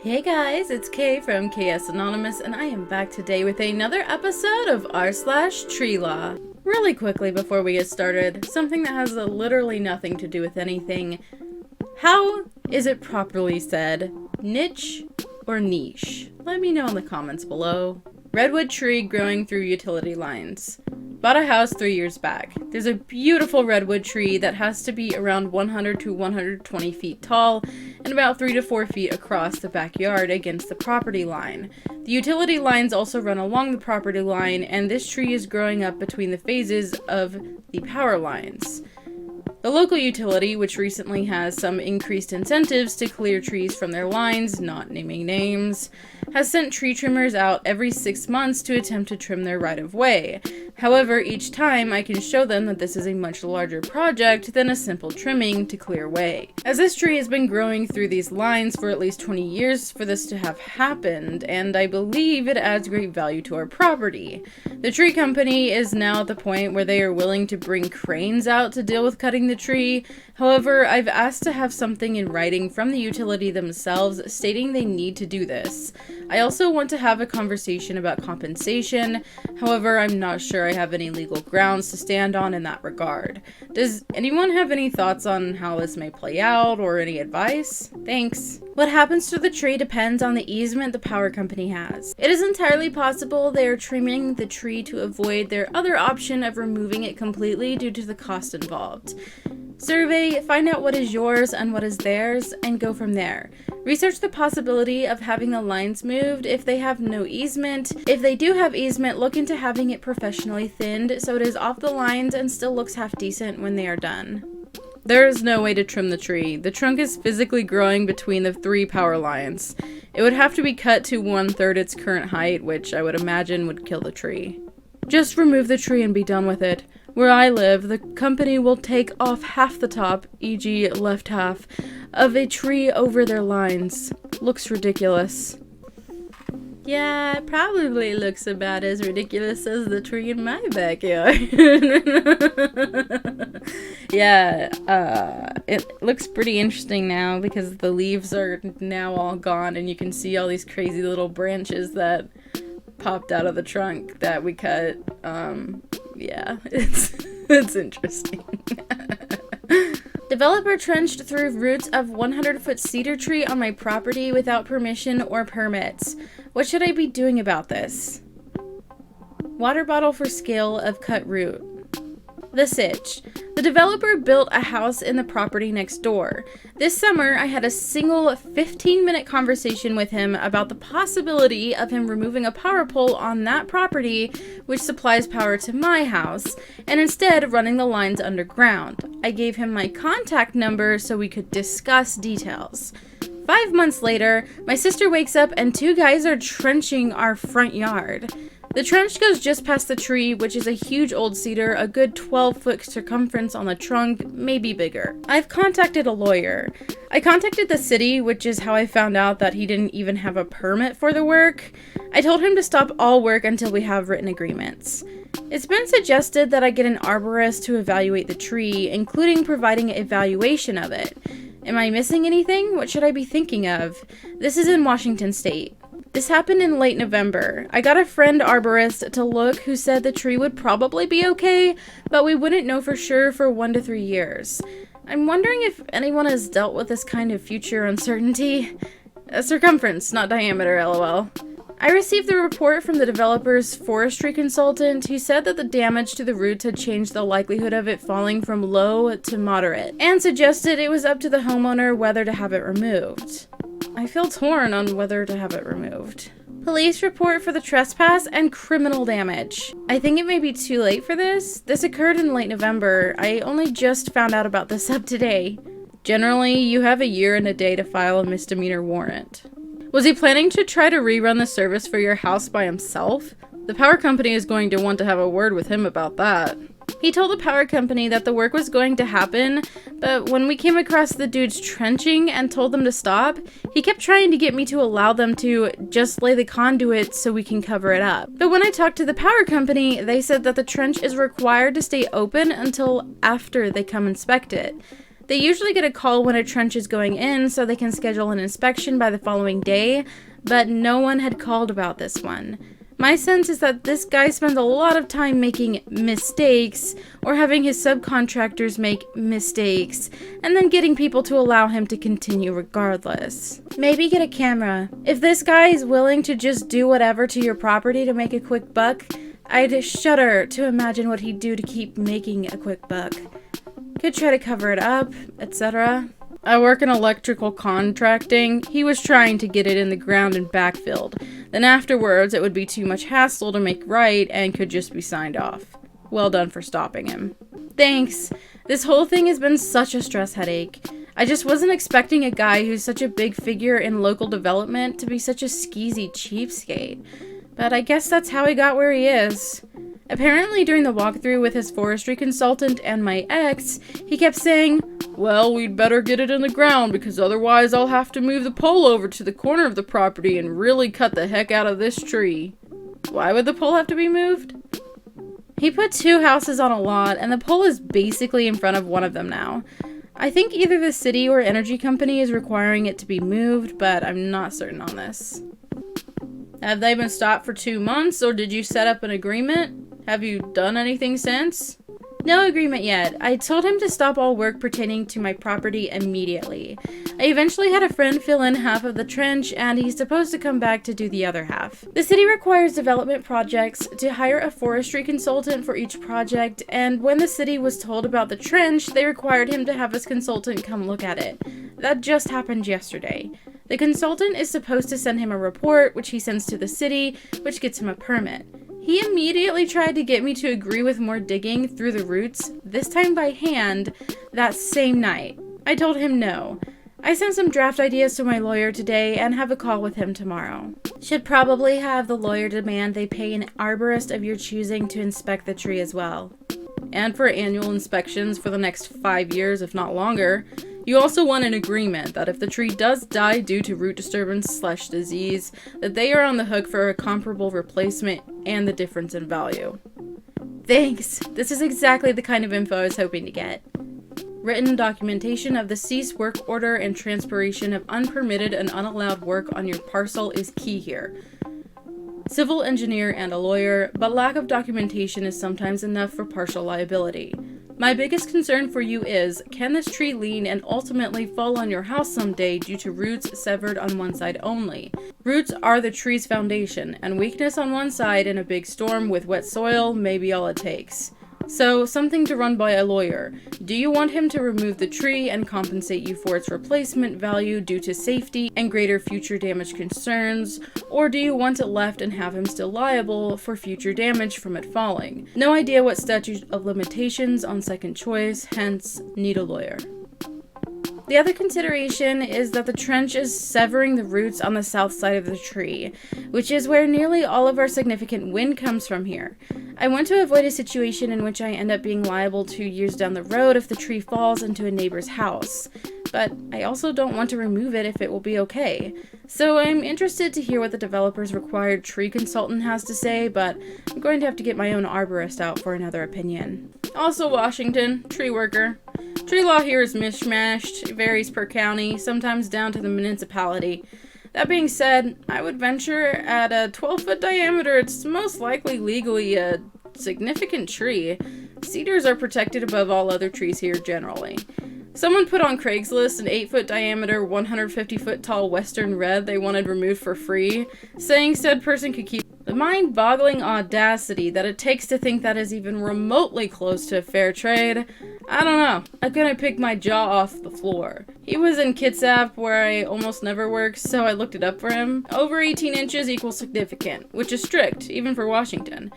Hey guys, it's Kay from KS Anonymous, and I am back today with another episode of r/TreeLaw. Really quickly before we get started, something that has literally nothing to do with anything. How is it properly said? Niche or niche? Let me know in the comments below. Redwood tree growing through utility lines. Bought a house 3 years back. There's a beautiful redwood tree that has to be around 100 to 120 feet tall and about 3 to 4 feet across the backyard against the property line. The utility lines also run along the property line, and this tree is growing up between the phases of the power lines. The local utility, which recently has some increased incentives to clear trees from their lines, not naming names, has sent tree trimmers out every 6 months to attempt to trim their right-of-way. However, each time I can show them that this is a much larger project than a simple trimming to clear way. As this tree has been growing through these lines for at least 20 years for this to have happened, and I believe it adds great value to our property. The tree company is now at the point where they are willing to bring cranes out to deal with cutting the tree. However, I've asked to have something in writing from the utility themselves stating they need to do this. I also want to have a conversation about compensation. However, I'm not sure I have any legal grounds to stand on in that regard. Does anyone have any thoughts on how this may play out or any advice? Thanks. What happens to the tree depends on the easement the power company has. It is entirely possible they are trimming the tree to avoid their other option of removing it completely due to the cost involved. Survey, find out what is yours and what is theirs, and go from there. Research the possibility of having the lines moved if they have no easement. If they do have easement, look into having it professionally thinned so it is off the lines and still looks half decent when they are done. There is no way to trim the tree. The trunk is physically growing between the 3 power lines. It would have to be cut to 1/3 its current height, which I would imagine would kill the tree. Just remove the tree and be done with it. Where I live, the company will take off half the top, e.g. left half, of a tree over their lines. Looks ridiculous. Yeah, it probably looks about as ridiculous as the tree in my backyard. Yeah, it looks pretty interesting now because the leaves are now all gone and you can see all these crazy little branches that popped out of the trunk that we cut. Yeah, it's interesting. Developer trenched through roots of 100-foot cedar tree on my property without permission or permits. What should I be doing about this? Water bottle for scale of cut root. The sitch. The developer built a house in the property next door. This summer, I had a single 15-minute conversation with him about the possibility of him removing a power pole on that property, which supplies power to my house, and instead running the lines underground. I gave him my contact number so we could discuss details. 5 months later, my sister wakes up and 2 guys are trenching our front yard. The trench goes just past the tree, which is a huge old cedar, a good 12-foot circumference on the trunk, maybe bigger. I've contacted a lawyer. I contacted the city, which is how I found out that he didn't even have a permit for the work. I told him to stop all work until we have written agreements. It's been suggested that I get an arborist to evaluate the tree, including providing an evaluation of it. Am I missing anything? What should I be thinking of? This is in Washington State. This happened in late November. I got a friend arborist to look who said the tree would probably be okay, but we wouldn't know for sure for 1 to 3 years. I'm wondering if anyone has dealt with this kind of future uncertainty. Circumference, not diameter, lol. I received the report from the developer's forestry consultant who said that the damage to the roots had changed the likelihood of it falling from low to moderate, and suggested it was up to the homeowner whether to have it removed. I feel torn on whether to have it removed. Police report for the trespass and criminal damage. I think it may be too late for this. This occurred in late November. I only just found out about this up today. Generally, you have a year and a day to file a misdemeanor warrant. Was he planning to try to rerun the service for your house by himself? The power company is going to want to have a word with him about that. He told the power company that the work was going to happen, but when we came across the dudes trenching and told them to stop, he kept trying to get me to allow them to just lay the conduit so we can cover it up. But when I talked to the power company, they said that the trench is required to stay open until after they come inspect it. They usually get a call when a trench is going in so they can schedule an inspection by the following day, but no one had called about this one. My sense is that this guy spends a lot of time making mistakes, or having his subcontractors make mistakes, and then getting people to allow him to continue regardless. Maybe get a camera. If this guy is willing to just do whatever to your property to make a quick buck, I'd shudder to imagine what he'd do to keep making a quick buck. Could try to cover it up, etc. I work in electrical contracting. He was trying to get it in the ground and backfilled. Then afterwards, it would be too much hassle to make right and could just be signed off. Well done for stopping him. Thanks. This whole thing has been such a stress headache. I just wasn't expecting a guy who's such a big figure in local development to be such a skeezy cheapskate. But I guess that's how he got where he is. Apparently, during the walkthrough with his forestry consultant and my ex, he kept saying, "Well, we'd better get it in the ground because otherwise I'll have to move the pole over to the corner of the property and really cut the heck out of this tree." Why would the pole have to be moved? He put 2 houses on a lot, and the pole is basically in front of one of them now. I think either the city or energy company is requiring it to be moved, but I'm not certain on this. Have they been stopped for 2 months, or did you set up an agreement? Have you done anything since? No agreement yet. I told him to stop all work pertaining to my property immediately. I eventually had a friend fill in half of the trench, and he's supposed to come back to do the other half. The city requires development projects to hire a forestry consultant for each project, and when the city was told about the trench, they required him to have his consultant come look at it. That just happened yesterday. The consultant is supposed to send him a report, which he sends to the city, which gets him a permit. He immediately tried to get me to agree with more digging through the roots, this time by hand, that same night. I told him no. I sent some draft ideas to my lawyer today and have a call with him tomorrow. Should probably have the lawyer demand they pay an arborist of your choosing to inspect the tree as well. And for annual inspections for the next 5 years, if not longer. You also want an agreement that if the tree does die due to root disturbance/disease, that they are on the hook for a comparable replacement and the difference in value. Thanks! This is exactly the kind of info I was hoping to get. Written documentation of the cease work order and transpiration of unpermitted and unallowed work on your parcel is key here. Civil engineer and a lawyer, but lack of documentation is sometimes enough for partial liability. My biggest concern for you is, can this tree lean and ultimately fall on your house someday due to roots severed on one side only? Roots are the tree's foundation, and weakness on one side in a big storm with wet soil may be all it takes. So, something to run by a lawyer. Do you want him to remove the tree and compensate you for its replacement value due to safety and greater future damage concerns, or do you want it left and have him still liable for future damage from it falling? No idea what statute of limitations on second choice, hence need a lawyer. The other consideration is that the trench is severing the roots on the south side of the tree, which is where nearly all of our significant wind comes from here. I want to avoid a situation in which I end up being liable 2 years down the road if the tree falls into a neighbor's house, but I also don't want to remove it if it will be okay. So I'm interested to hear what the developer's required tree consultant has to say, but I'm going to have to get my own arborist out for another opinion. Also Washington, tree worker. Tree law here is mishmashed, varies per county, sometimes down to the municipality. That being said, I would venture at a 12-foot diameter, it's most likely legally a significant tree. Cedars are protected above all other trees here generally. Someone put on Craigslist an 8-foot diameter, 150-foot tall western red they wanted removed for free, saying said person could keep. The mind-boggling audacity that it takes to think that is even remotely close to a fair trade. I don't know. I couldn't pick my jaw off the floor. He was in Kitsap, where I almost never work, so I looked it up for him. Over 18 inches equals significant, which is strict, even for Washington.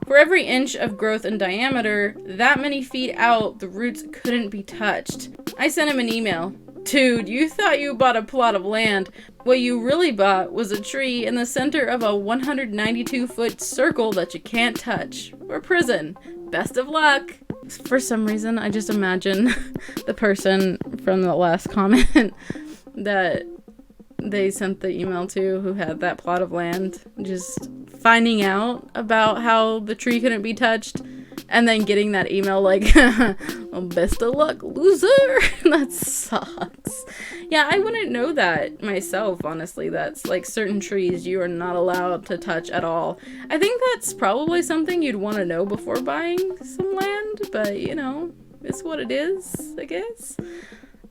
For every inch of growth in diameter, that many feet out, the roots couldn't be touched. I sent him an email. Dude, you thought you bought a plot of land. What you really bought was a tree in the center of a 192-foot circle that you can't touch. Or prison. Best of luck. For some reason, I just imagine the person from the last comment that they sent the email to who had that plot of land just finding out about how the tree couldn't be touched and then getting that email like, Well, best of luck, loser. That sucks. Yeah, I wouldn't know that myself, honestly. That's like certain trees you are not allowed to touch at all. I think that's probably something you'd want to know before buying some land, but you know, it's what it is, I guess.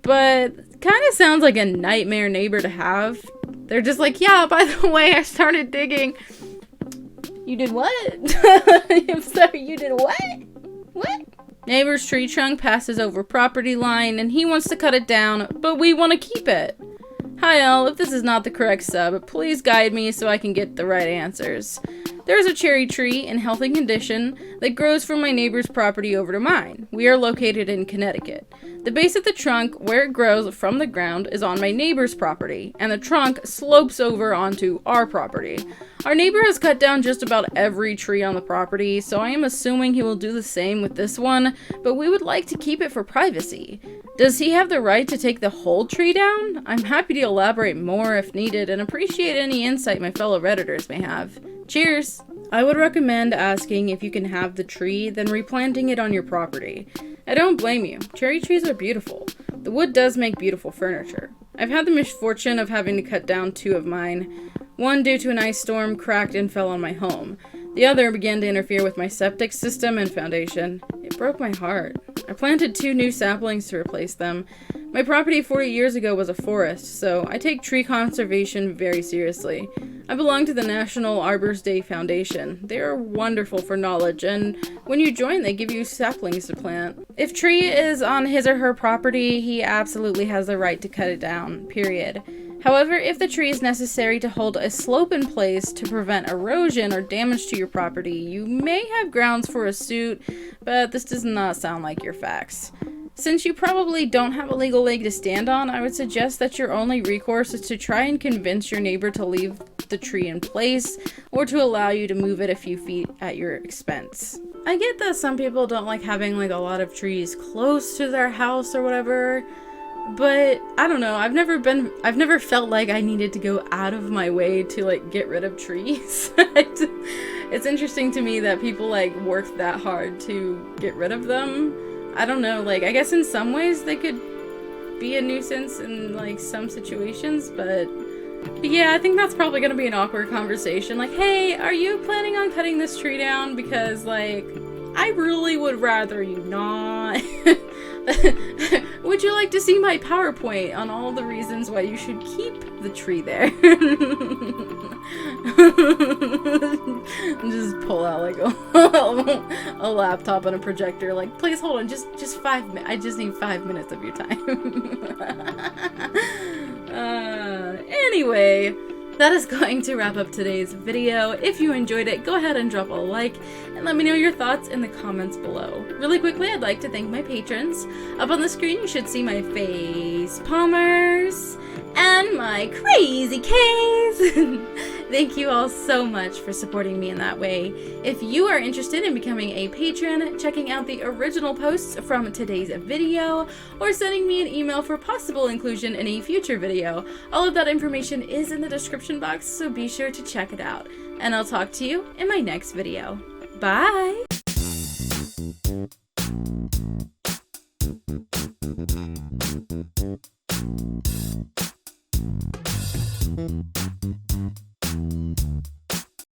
But kind of sounds like a nightmare neighbor to have. They're just like, yeah, by the way, I started digging. You did what? I'm sorry, you did what? What? Neighbor's tree trunk passes over property line and he wants to cut it down, but we want to keep it. Hi all, if this is not the correct sub, please guide me so I can get the right answers. There is a cherry tree in healthy condition that grows from my neighbor's property over to mine. We are located in Connecticut. The base of the trunk, where it grows from the ground, is on my neighbor's property, and the trunk slopes over onto our property. Our neighbor has cut down just about every tree on the property, so I am assuming he will do the same with this one, but we would like to keep it for privacy. Does he have the right to take the whole tree down? I'm happy to elaborate more if needed, and appreciate any insight my fellow Redditors may have. Cheers! I would recommend asking if you can have the tree, then replanting it on your property. I don't blame you. Cherry trees are beautiful. The wood does make beautiful furniture. I've had the misfortune of having to cut down 2 of mine. One due to an ice storm cracked and fell on my home. The other began to interfere with my septic system and foundation. It broke my heart. I planted 2 new saplings to replace them. My property 40 years ago was a forest, so I take tree conservation very seriously. I belong to the National Arbors Day Foundation. They are wonderful for knowledge, and when you join, they give you saplings to plant. If tree is on his or her property, he absolutely has the right to cut it down, period. However, if the tree is necessary to hold a slope in place to prevent erosion or damage to your property, you may have grounds for a suit, but this does not sound like your facts. Since you probably don't have a legal leg to stand on, I would suggest that your only recourse is to try and convince your neighbor to leave the tree in place, or to allow you to move it a few feet at your expense. I get that some people don't like having like a lot of trees close to their house or whatever, but I don't know, I've never felt like I needed to go out of my way to like get rid of trees. It's interesting to me that people like work that hard to get rid of them. I don't know, like, I guess in some ways they could be a nuisance in, like, some situations, but yeah, I think that's probably gonna be an awkward conversation. Like, hey, are you planning on cutting this tree down? Because, like, I really would rather you not. Would you like to see my PowerPoint on all the reasons why you should keep the tree there? Just pull out like a laptop and a projector. Like, please hold on, just 5 minutes. I just need 5 minutes of your time. Anyway, that is going to wrap up today's video. If you enjoyed it, go ahead and drop a like and let me know your thoughts in the comments below. Really quickly, I'd like to thank my patrons. Up on the screen, you should see my face palmers and my crazy K's. Thank you all so much for supporting me in that way. If you are interested in becoming a patron, checking out the original posts from today's video, or sending me an email for possible inclusion in a future video, all of that information is in the description box, so be sure to check it out. And I'll talk to you in my next video. Bye!